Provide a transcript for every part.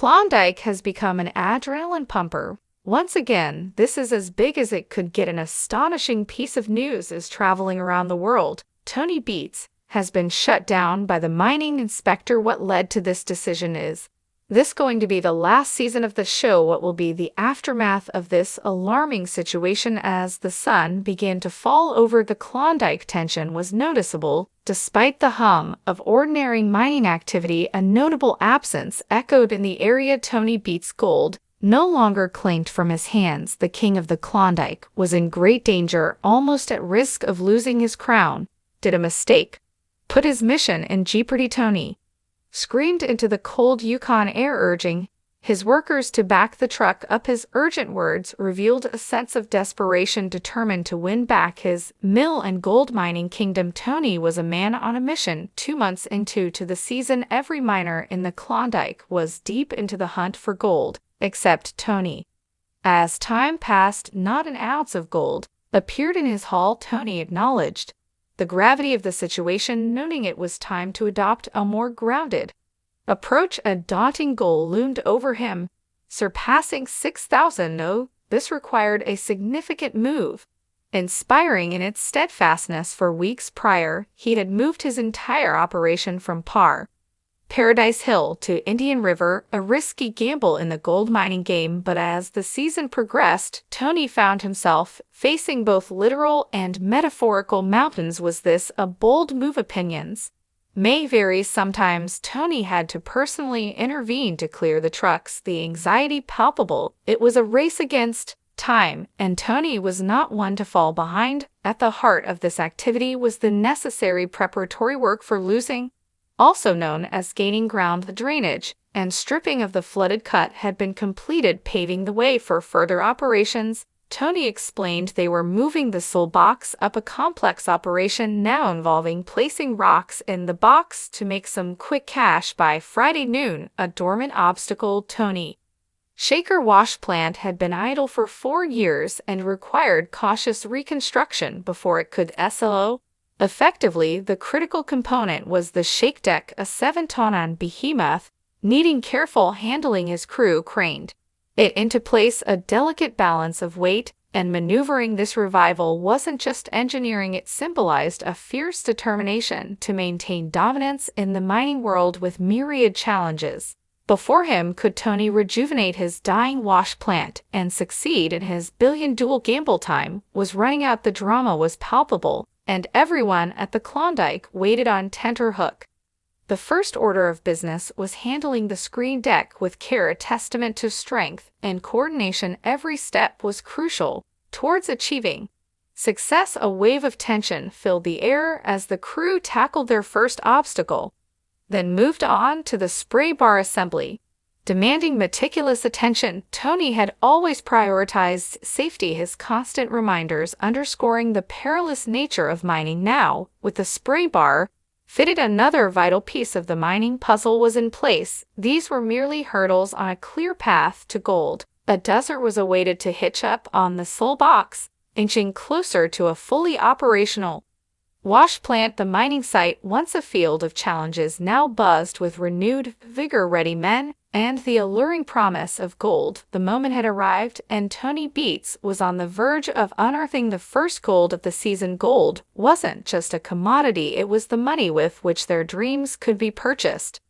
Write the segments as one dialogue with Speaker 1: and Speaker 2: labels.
Speaker 1: Klondike has become an adrenaline pumper. Once again, this is as big as it could get. An astonishing piece of news is traveling around the world. Tony Beets has been shut down by the mining inspector. What led to this decision? Is this going to be the last season of the show? What will be the aftermath of this alarming situation? As the sun began to fall over the Klondike, tension was noticeable. Despite the hum of ordinary mining activity, a notable absence echoed in the area. Tony Beets' gold no longer claimed from his hands. The king of the Klondike was in great danger, almost at risk of losing his crown. Did a mistake put his mission in jeopardy? Tony screamed into the cold Yukon air, urging his workers to back the truck up. His urgent words revealed a sense of desperation, determined to win back his mill and gold mining kingdom. Tony was a man on a mission. 2 months into the season, every miner in the Klondike was deep into the hunt for gold, except Tony. As time passed, not an ounce of gold appeared in his haul. Tony acknowledged the gravity of the situation, noting it was time to adopt a more grounded approach. A daunting goal loomed over him, surpassing 6,000. No, this required a significant move, inspiring in its steadfastness. For weeks prior, he had moved his entire operation from Paradise Hill to Indian River, a risky gamble in the gold mining game. But as the season progressed, Tony found himself facing both literal and metaphorical mountains. Was this a bold move? Opinions may vary. Sometimes Tony had to personally intervene to clear the trucks, the anxiety palpable. It was a race against time, and Tony was not one to fall behind. At the heart of this activity was the necessary preparatory work for losing, also known as gaining ground. The drainage and stripping of the flooded cut had been completed, paving the way for further operations. Tony explained they were moving the soul box up, a complex operation now involving placing rocks in the box to make some quick cash by Friday noon. A dormant obstacle. Tony Shaker wash plant had been idle for 4 years and required cautious reconstruction before it could SLO. Effectively, the critical component was the shake deck, a 7-ton behemoth needing careful handling. His crew craned it into place, a delicate balance of weight and maneuvering. This revival wasn't just engineering, it symbolized a fierce determination to maintain dominance in the mining world. With myriad challenges before him, could Tony rejuvenate his dying wash plant and succeed in his billion-dual gamble? Time was running out, the drama was palpable, and everyone at the Klondike waited on tenterhook. The first order of business was handling the screen deck with care, a testament to strength and coordination. Every step was crucial towards achieving success. A wave of tension filled the air as the crew tackled their first obstacle, then moved on to the spray bar assembly, demanding meticulous attention. Tony had always prioritized safety, his constant reminders underscoring the perilous nature of mining. Now, with the spray bar fitted, another vital piece of the mining puzzle was in place. These were merely hurdles on a clear path to gold. A desert was awaited to hitch up on the soul box, inching closer to a fully operational wash plant. The mining site, once a field of challenges, now buzzed with renewed vigor, ready men, and the alluring promise of gold. The moment had arrived, and Tony Beets was on the verge of unearthing the first gold of the season. Gold wasn't just a commodity, it was the money with which their dreams could be purchased.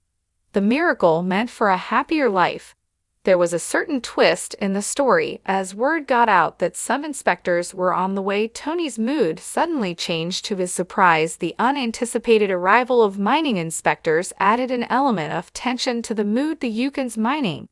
Speaker 1: The miracle meant for a happier life. There was a certain twist in the story as word got out that some inspectors were on the way. Tony's mood suddenly changed. To his surprise, the unanticipated arrival of mining inspectors added an element of tension to the mood. The Yukon's mining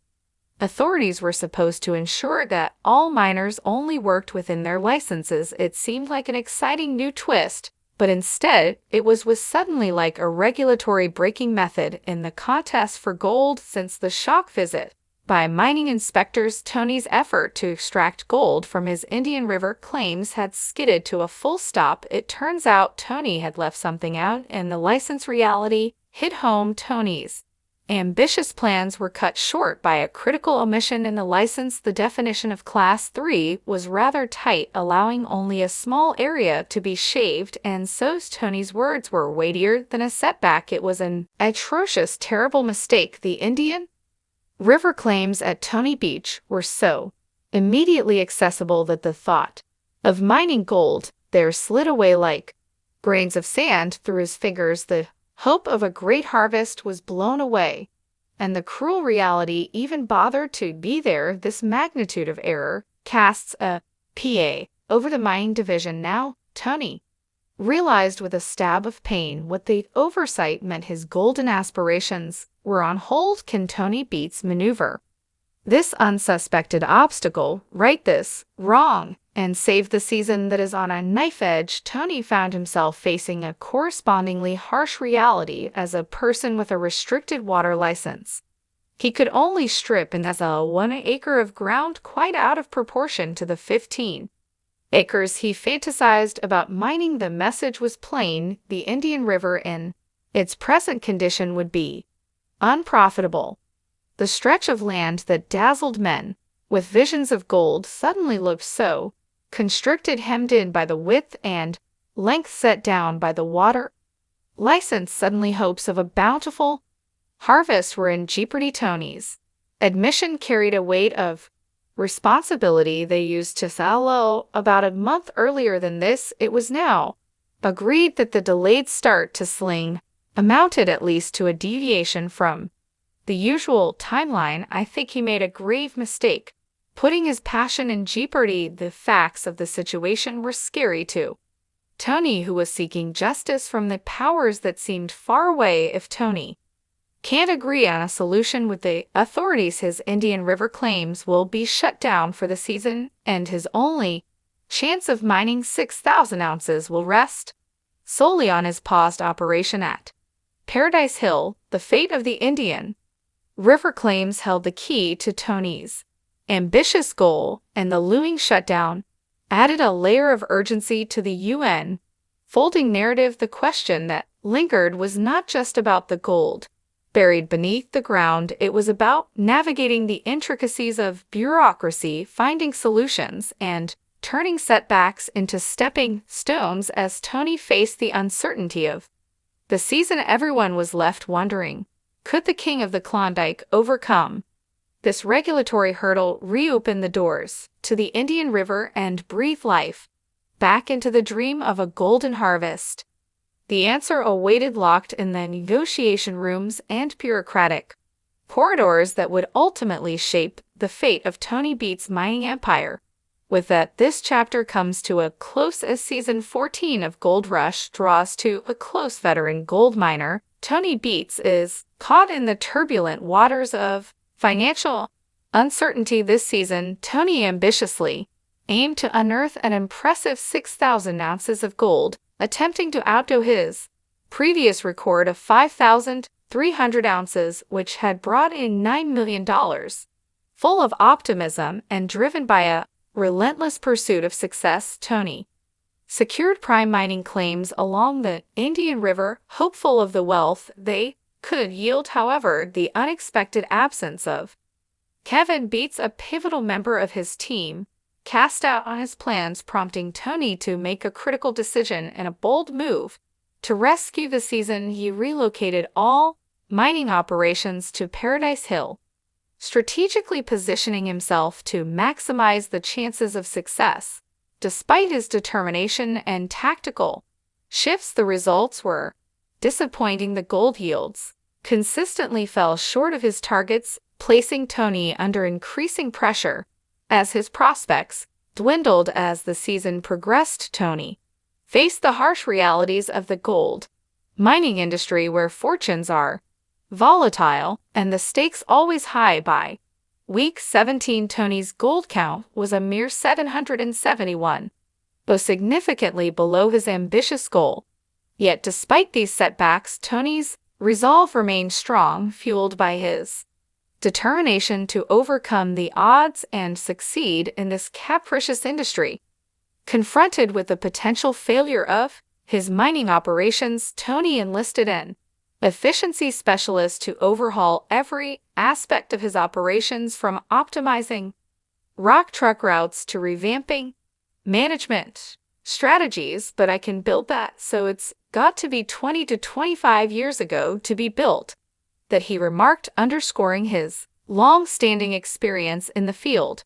Speaker 1: authorities were supposed to ensure that all miners only worked within their licenses. It seemed like an exciting new twist, but instead, it was suddenly like a regulatory breaking method in the contest for gold. Since the shock visit by mining inspectors, Tony's effort to extract gold from his Indian River claims had skidded to a full stop. It turns out Tony had left something out, and the license reality hit home. Tony's ambitious plans were cut short by a critical omission in the license. The definition of Class 3 was rather tight, allowing only a small area to be shaved, and so Tony's words were weightier than a setback. It was an atrocious, terrible mistake. The Indian River claims at Tony Beach were so immediately accessible that the thought of mining gold there slid away like grains of sand through his fingers. The hope of a great harvest was blown away, and the cruel reality even bothered to be there. This magnitude of error casts a PA over the mining division. Now, Tony realized with a stab of pain what the oversight meant. His golden aspirations were on hold. Can Tony Beets maneuver this unsuspected obstacle, right this wrong, and save the season that is on a knife edge? Tony found himself facing a correspondingly harsh reality. As a person with a restricted water license, he could only strip in as a 1 acre of ground, quite out of proportion to the 15 acres he fantasized about mining. The message was plain: the Indian River in its present condition would be unprofitable. The stretch of land that dazzled men with visions of gold suddenly looked so constricted, hemmed in by the width and length set down by the water license. Suddenly hopes of a bountiful harvest were in jeopardy. Tony's admission carried a weight of responsibility they used to follow. About a month earlier than this, it was now agreed that the delayed start to Sling amounted at least to a deviation from the usual timeline. I think he made a grave mistake, putting his passion in jeopardy. The facts of the situation were scary to Tony, who was seeking justice from the powers that seemed far away. If Tony can't agree on a solution with the authorities, his Indian River claims will be shut down for the season, and his only chance of mining 6,000 ounces will rest solely on his paused operation at Paradise Hill. The fate of the Indian River claims held the key to Tony's ambitious goal, and the looming shutdown added a layer of urgency to the UN folding narrative. The question that lingered was not just about the gold buried beneath the ground. It was about navigating the intricacies of bureaucracy, finding solutions, and turning setbacks into stepping stones. As Tony faced the uncertainty of the season, everyone was left wondering, could the king of the Klondike overcome this regulatory hurdle, reopen the doors to the Indian River, and breathe life back into the dream of a golden harvest? The answer awaited, locked in the negotiation rooms and bureaucratic corridors that would ultimately shape the fate of Tony Beets' mining empire. With that, this chapter comes to a close as season 14 of Gold Rush draws to a close. Veteran gold miner Tony Beets is caught in the turbulent waters of financial uncertainty. This season, Tony ambitiously aimed to unearth an impressive 6,000 ounces of gold, attempting to outdo his previous record of 5,300 ounces, which had brought in $9 million. Full of optimism and driven by a relentless pursuit of success, Tony secured prime mining claims along the Indian River, hopeful of the wealth they could yield. However, the unexpected absence of Kevin Beets, a pivotal member of his team, cast doubt on his plans, prompting Tony to make a critical decision. In a bold move to rescue the season, he relocated all mining operations to Paradise Hill, strategically positioning himself to maximize the chances of success. Despite his determination and tactical shifts, the results were disappointing. The gold yields consistently fell short of his targets, placing Tony under increasing pressure as his prospects dwindled. As the season progressed, Tony faced the harsh realities of the gold mining industry, where fortunes are volatile and the stakes always high. By week 17, Tony's gold count was a mere 771, though significantly below his ambitious goal. Yet despite these setbacks, Tony's resolve remained strong, fueled by his determination to overcome the odds and succeed in this capricious industry. Confronted with the potential failure of his mining operations, Tony enlisted an efficiency specialist to overhaul every aspect of his operations, from optimizing rock truck routes to revamping management strategies. But I can build that, so it's got to be 20 to 25 years ago to be built, that he remarked, underscoring his long-standing experience in the field.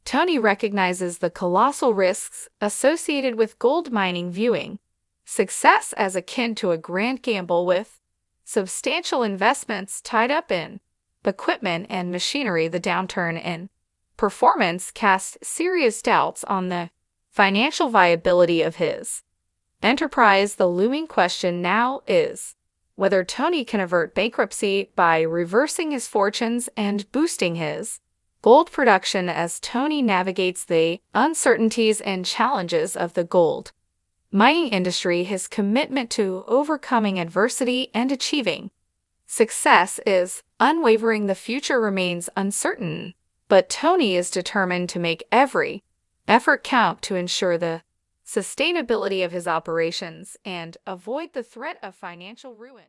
Speaker 1: Tony recognizes the colossal risks associated with gold mining, viewing success as akin to a grand gamble with substantial investments tied up in equipment and machinery. The downturn in performance cast serious doubts on the financial viability of his enterprise. The looming question now is whether Tony can avert bankruptcy by reversing his fortunes and boosting his gold production. As Tony navigates the uncertainties and challenges of the gold mining industry, his commitment to overcoming adversity and achieving success is unwavering. The future remains uncertain, but Tony is determined to make every effort count to ensure the sustainability of his operations and avoid the threat of financial ruin.